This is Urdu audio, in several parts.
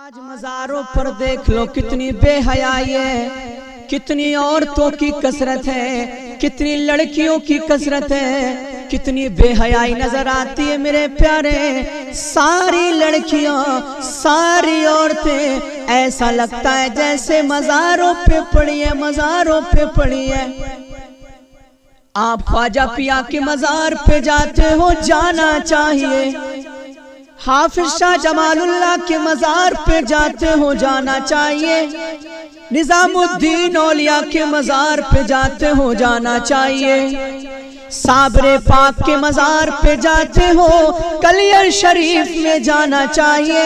آج مزاروں پر دیکھ لو کتنی بے حیائی ہے، کتنی عورتوں کی کثرت ہے، کتنی لڑکیوں کی کثرت ہے، کتنی بے حیائی نظر آتی ہے میرے پیارے۔ ساری لڑکیاں، ساری عورتیں ایسا لگتا ہے جیسے مزاروں پہ پڑی ہے، مزاروں پہ پڑی ہے۔ آپ خواجہ پیا کے مزار پہ جاتے ہو، جانا چاہیے۔ حافظ شاہ جمال اللہ کے مزار پہ جاتے ہو، جانا چاہیے۔ نظام الدین اولیاء کے مزار پہ جاتے ہو، جانا چاہیے۔ صابر پاک کے مزار پہ جاتے ہو، کلیر شریف میں جانا چاہیے۔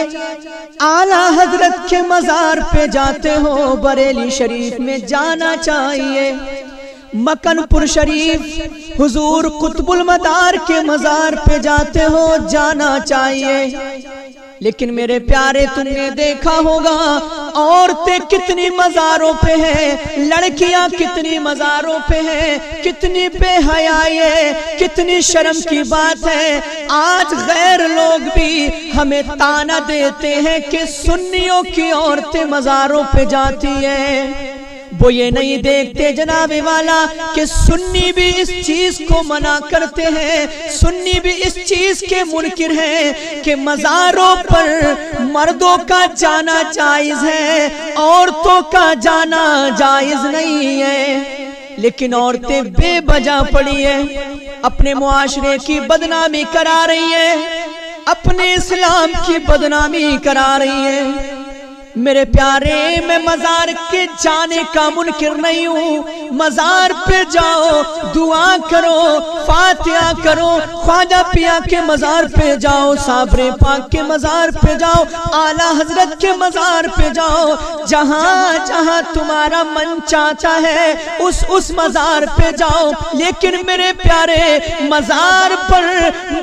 اعلیٰ حضرت کے مزار پہ جاتے ہو، بریلی شریف میں جانا چاہیے۔ مکن پور شریف حضور قطب المدار کے مزار پہ جاتے ہو، جانا چاہیے۔ لیکن میرے پیارے تم نے دیکھا ہوگا عورتیں کتنی مزاروں پہ ہیں، لڑکیاں کتنی مزاروں پہ ہیں، کتنی بے حیائی ہے، کتنی شرم کی بات ہے۔ آج غیر لوگ بھی ہمیں تانا دیتے ہیں کہ سنیوں کی عورتیں مزاروں پہ جاتی ہیں۔ وہ یہ نہیں دیکھتے جناب والا کہ سنی بھی اس چیز کو منع کرتے ہیں، سنی بھی اس چیز کے منکر ہیں کہ مزاروں پر مردوں کا جانا جائز ہے، عورتوں کا جانا جائز نہیں ہے۔ لیکن عورتیں بے وجہ پڑی ہیں، اپنے معاشرے کی بدنامی کرا رہی ہیں، اپنے اسلام کی بدنامی کرا رہی ہیں۔ میرے پیارے میں مزار کے جانے کا منکر نہیں ہوں، مزار پہ جاؤ، دعا کرو، فاتحہ کرو، خواجہ پیا کے مزار پہ جاؤ، صابر پاک کے مزار پہ جاؤ، اعلیٰ حضرت کے مزار پہ جاؤ، جہاں جہاں تمہارا من چاہتا ہے اس مزار پہ جاؤ۔ لیکن میرے پیارے مزار پر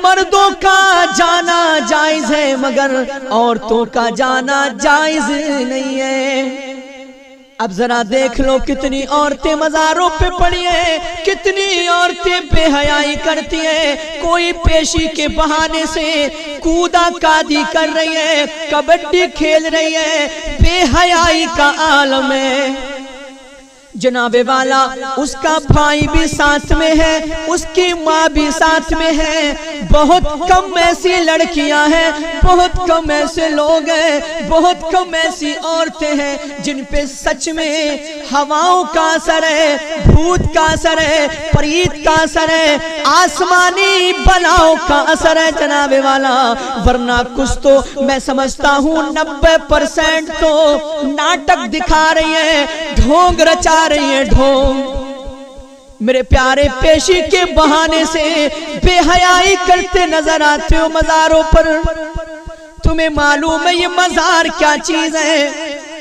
مردوں کا جانا جائز ہے، مگر عورتوں کا جانا جائز نہیں ہے۔ اب ذرا دیکھ لو کتنی عورتیں مزاروں پہ پڑی ہیں، کتنی عورتیں بے حیائی کرتی ہیں۔ کوئی پیشی کے بہانے سے کودا کادی کر رہی ہے، کبڈی کھیل رہی ہے، بے حیائی کا عالم ہے۔ جناب والا اس کا بھائی بھی ساتھ میں ہے، اس کی ماں بھی ساتھ میں ہے۔ بہت کم ایسی لڑکیاں ہیں، بہت کم ایسے لوگ ہیں، بہت کم ایسی عورتیں ہیں جن پہ سچ میں ہواؤں کا اثر ہے، بھوت کا اثر ہے، پریت کا اثر ہے، آسمانی بلاؤں کا اثر ہے جناب والا۔ ورنہ کچھ تو میں سمجھتا ہوں 90% تو ناٹک دکھا رہی ہے، ڈھونگ رچا رہی ہے، ڈھونگ۔ میرے پیارے پیشی کے بہانے سے بے حیائی کرتے نظر آتے ہو مزاروں پر۔ تمہیں معلوم ہے یہ مزار کیا چیز ہے؟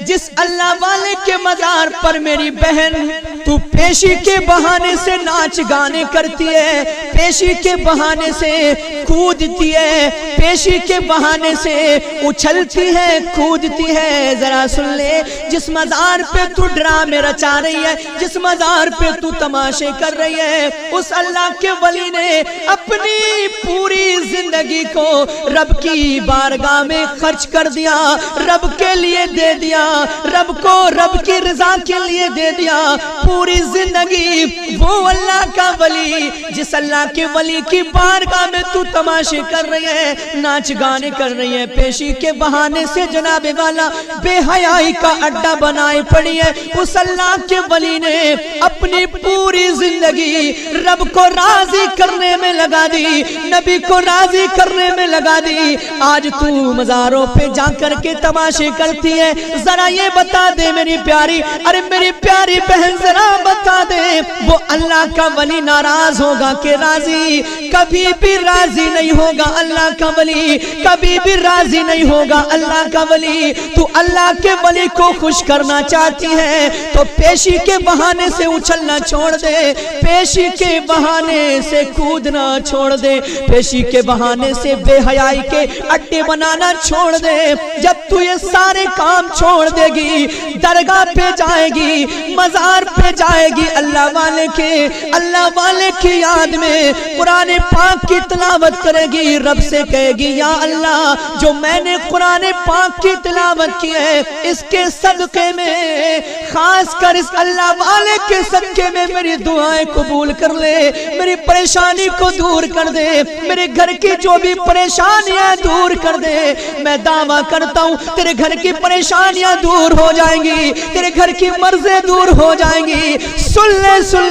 جس اللہ والے کے مزار پر میری بہن تو پیشی کے بہانے سے ناچ گانے کرتی ہے، پیشی کے بہانے سے کودتی ہے، پیشی کے بہانے سے اچھلتی ہے، کودتی ہے۔ ذرا سن لے، جس مزار پہ تو ڈرامے رچا رہی ہے، جس مزار پہ تو تماشے کر رہی ہے، اس اللہ کے ولی نے اپنی پوری زندگی کو رب کی بارگاہ میں خرچ کر دیا، رب کے لیے دے دیا، رب کو رب کی رضا کے لیے دے دیا پوری زندگی۔ وہ اللہ کا ولی، جس اللہ کے ولی کی بارگاہ میں تو تماشے کر رہی ہے، ناچ گانے کر رہی ہے، پیشی کے بہانے سے جناب والا بے حیائی کا اڈا بنائے پڑی ہے۔ اس اللہ کے ولی نے اپنی پوری زندگی رب کو راضی کرنے میں لگا دی، نبی کو راضی کرنے میں لگا دی۔ آج تو مزاروں پہ جا کر کے تماشے کرتی ہے۔ ذرا یہ بتا دے میری پیاری، ارے میری پیاری بہن ذرا بتا دے، وہ اللہ کا ولی ناراض ہوگا کہ راضی؟ کبھی بھی راضی نہیں ہوگا اللہ کا ولی، کبھی بھی راضی نہیں ہوگا اللہ کا ولی۔ تو اللہ کے ولی کو خوش کرنا چاہتی ہے تو پیشی کے بہانے سے اچھلنا چھوڑ دے، پیشی کے بہانے سے کودنا چھوڑ دے، پیشی کے بہانے سے بے حیائی کے اڈے بنانا چھوڑ دے۔ جب تو یہ سارے کام چھوڑ دے گی، درگاہ پہ جائے گی، مزار پہ پہ جائے گی اللہ والے کی یاد میں قرآن پاک کی تلاوت کرے گی، رب سے کہے گی یا اللہ جو میں نے قرآن پاک کی تلاوت کی ہے اس کے صدقے میں، خاص کر اس اللہ والے کے صدقے میں میری دعائیں قبول کر لے، میری پریشانی کو دور کر دے، میرے گھر کی جو بھی پریشانیاں دور کر دے۔ میں دعویٰ کرتا ہوں تیرے گھر کی پریشانیاں دور ہو جائیں گی، تیرے گھر کی مرضیں دور ہو جائیں گی۔ سن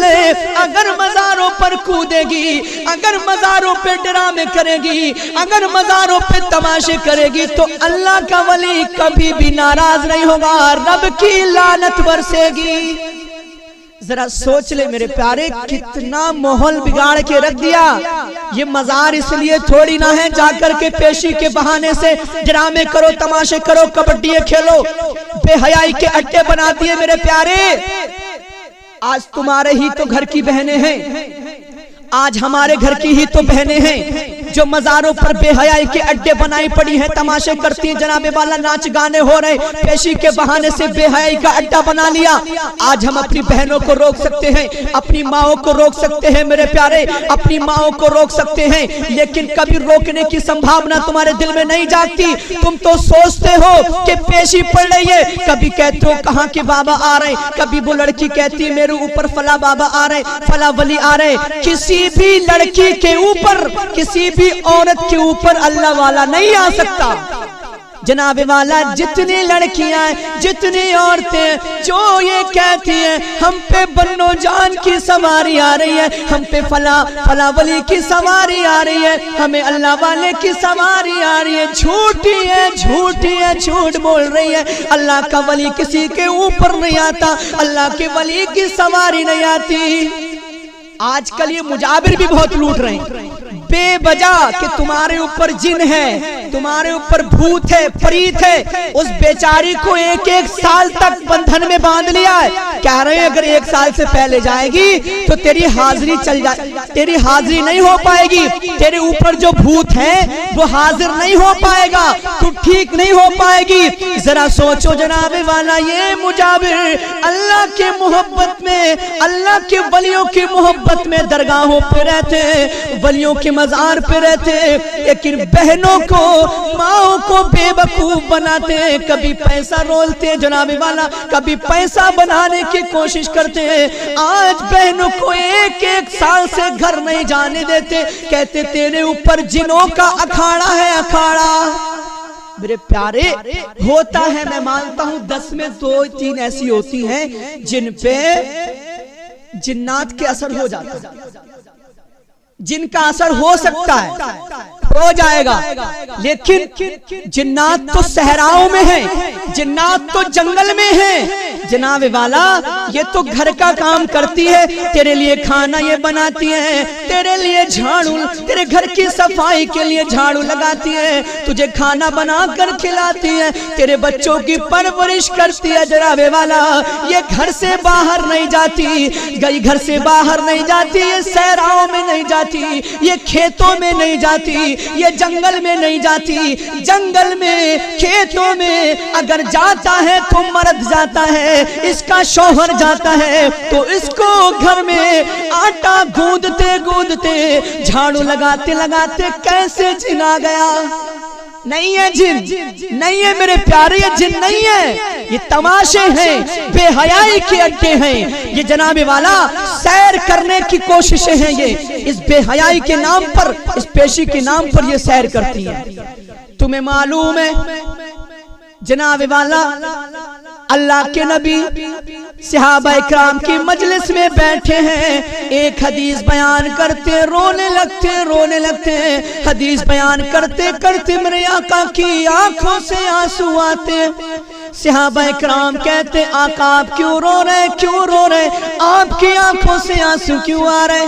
لے اگر مزاروں پر کودے گی، اگر مزاروں پہ ڈرامے کرے گی، اگر مزاروں پہ تماشے کرے گی تو اللہ کا ولی کبھی بھی ناراض نہیں ہوگا، رب کی لعنت برسے گی۔ ذرا سوچ لے میرے پیارے، کتنا ماحول بگاڑ کے رکھ دیا۔ یہ مزار اس لیے تھوڑی نہ ہے جا کر کے پیشی کے بہانے سے ڈرامے کرو، تماشے کرو، کبڈی کھیلو، بے حیائی کے اڈے بناتی ہے۔ میرے پیارے آج تمہارے ہی تو گھر کی بہنیں ہیں، آج ہمارے گھر کی ہی تو بہنیں ہیں جو مزاروں پر بے حیائی کے اڈے بنائی پڑی ہیں، تماشے کرتی ہیں، جناب والا ناچ گانے ہو رہے، پیشی کے بہانے سے بے حیائی کا اڈا بنا لیا۔ آج ہم اپنی بہنوں کو روک سکتے ہیں، اپنی ماؤں کو روک سکتے ہیں، میرے پیارے اپنی ماؤں کو روک سکتے ہیں، لیکن کبھی روکنے کی سمبھاونا تمہارے دل میں نہیں جاگتی۔ تم تو سوچتے ہو کہ پیشی پڑ رہی ہے، کبھی کہتے ہو کہاں کے بابا آ رہے، کبھی وہ لڑکی کہتی ہے میرے اوپر فلاں بابا آ رہے، فلاں ولی آ رہے۔ کسی بھی لڑکی کے اوپر، کسی بھی عورت کے اوپر اللہ والا نہیں آ سکتا۔ جناب والا جتنی لڑکیاں جتنی عورتیں جو یہ کہتی ہیں ہم پہ بنو جان کی سواری آ رہی ہے، ہم پہ فلاں ولی کی سواری آ رہی ہے، ہمیں اللہ والے کی سواری آ رہی ہے، جھوٹی ہے، جھوٹ بول رہی ہے۔ اللہ کا ولی کسی کے اوپر نہیں آتا، اللہ کے ولی کی سواری نہیں آتی۔ آج کل یہ مجابر بھی بہت لوٹ رہے ہیں بے وجہ کہ تمہارے اوپر جن ہے، تمہارے اوپر بھوت ہے، پریت ہے۔ اس بیچاری کو ایک سال تک بندھن میں باندھ لیا ہے، کہہ رہے ہیں اگر 1 سال سے پہلے جائے گی تو تیری حاضری چل جائے، تیری حاضری نہیں ہو پائے گی، تیرے اوپر جو بھوت ہے وہ حاضر نہیں ہو پائے گا، تو ٹھیک نہیں ہو پائے گی۔ ذرا سوچو جناب والا، یہ مجابر اللہ کے محبت میں، اللہ کے ولیوں کی محبت میں درگاہوں پہ رہتے ہیں، ولیوں کے مزار پہ رہتے ہیں، لیکن بہنوں کو، ماؤں کو بے وقوف بناتے ہیں، کبھی پیسہ رولتے ہیں جناب والا، کبھی پیسہ بنانے کی کوشش کرتے ہیں۔ آج بہنوں کو 1 سال سے گھر نہیں جانے دیتے، کہتے تیرے اوپر جنوں کا اکھاڑا ہے، اکھاڑا۔ میرے پیارے ہوتا ہے، میں مانتا ہوں 10 میں 2-3 ایسی ہوتی ہیں جن پہ جنات کے اثر ہو جاتا ہے، جن کا اثر ہو سکتا ہے، ہو جائے گا، لیکن جنات تو صحراؤں میں ہیں، جنات تو جنگل میں ہیں۔ جناب والا یہ تو گھر کا کام کرتی ہے، تیرے لیے کھانا یہ بناتی ہے، تیرے لیے جھاڑو، تیرے گھر کی صفائی کے لیے جھاڑو لگاتی ہے، تجھے کھانا بنا کر کھلاتی ہے، تیرے بچوں کی پرورش کرتی ہے۔ جناب والا یہ گھر سے باہر نہیں جاتی، گھر سے باہر نہیں جاتی، یہ صحراؤں میں نہیں جاتی، یہ کھیتوں میں نہیں جاتی، یہ جنگل میں نہیں جاتی۔ جنگل میں، کھیتوں میں اگر جاتا ہے تو مرد جاتا ہے، اس کا شوہر جاتا ہے تو اس کو گھر میں آٹا گوندتے جھاڑو لگاتے کیسے جن آ گیا؟ نہیں ہے جن، نہیں ہے میرے پیارے، یہ جن نہیں ہے، یہ تماشے ہیں، بے حیائی کے اڈے ہیں۔ یہ جناب والا سیر کرنے کی کوششیں ہیں، یہ اس بے حیائی کے نام پر، اس پیشی کے نام پر یہ سیر کرتی ہیں۔ تمہیں معلوم ہے جناب والا اللہ کے نبی صحابہ اکرام کی مجلس میں بیٹھے ہیں، ایک حدیث بیان کرتے رونے لگتے ہیں، حدیث بیان کرتے میرے آقا کی آنکھوں سے آنسو آتے۔ صحابہ اکرام کہتے آقا آپ کیوں رو رہے، آپ کی آنکھوں سے آنسو کیوں آ رہے؟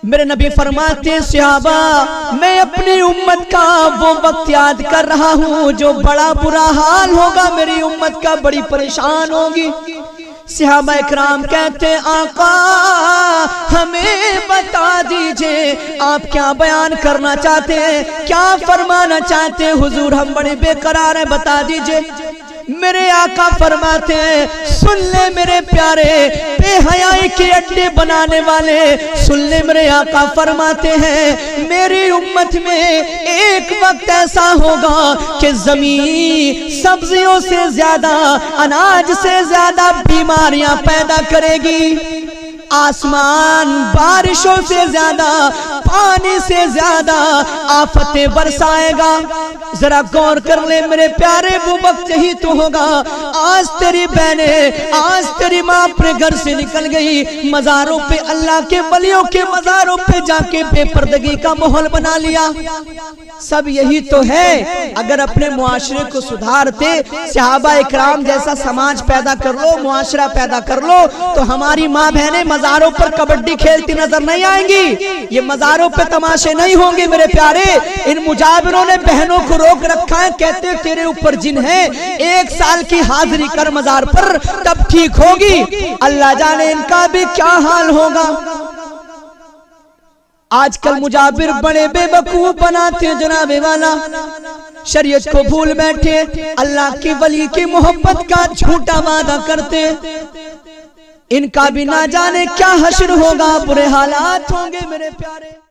میرے نبی فرماتے ہیں صحابہ میں اپنی امت کا وہ وقت یاد کر رہا ہوں جو بڑا برا حال ہوگا، میری امت کا بڑی پریشان ہوگی۔ صحابہ اکرام کہتے آقا ہمیں بتا دیجئے آپ کیا بیان کرنا چاہتے ہیں، کیا فرمانا چاہتے ہیں؟ حضور ہم بڑے بے قرار ہیں، بتا دیجئے۔ میرے آقا فرماتے ہیں سن لے میرے پیارے بے حیائی کے اڈے بنانے والے، سن لے میرے آقا فرماتے ہیں میری امت میں ایک وقت ایسا ہوگا کہ زمین سبزیوں سے زیادہ، اناج سے زیادہ بیماریاں پیدا کرے گی، آسمان بارشوں سے زیادہ، پانی سے زیادہ آفتیں برسائے گا۔ ذرا غور کر لے میرے پیارے، وہ وقت یہی تو ہوگا۔ آج تیری بہنیں، آج تیری ماں اپنے گھر سے نکل گئی، مزاروں پہ، اللہ کے ولیوں کے مزاروں پہ جا کے بے پردگی کا ماحول بنا لیا۔ سب یہی تو ہے۔ اگر اپنے معاشرے کو سدھارتے، صحابہ اکرام جیسا سماج پیدا کر لو، معاشرہ پیدا کر لو، تو ہماری ماں بہنیں مزاروں پر کبڈی کھیلتی نظر نہیں آئیں گی، یہ مزاروں پہ تماشے نہیں ہوں گے میرے پیارے۔ ان مجابروں نے بہنوں کو روک رکھا ہے، کہتے ہیں تیرے اوپر جن ہے، 1 سال کی حاضری کر مزار پر تب ٹھیک ہوگی۔ اللہ جانے ان کا بھی کیا حال ہوگا۔ آج کل مجابر بڑے بے وقوف بناتے ہیں جناب والا، شریعت کو بھول بیٹھے، اللہ کی ولی کی محبت کا جھوٹا وعدہ کرتے، ان کا بھی نہ جانے کیا حشر ہوگا، برے حالات ہوں گے میرے پیارے۔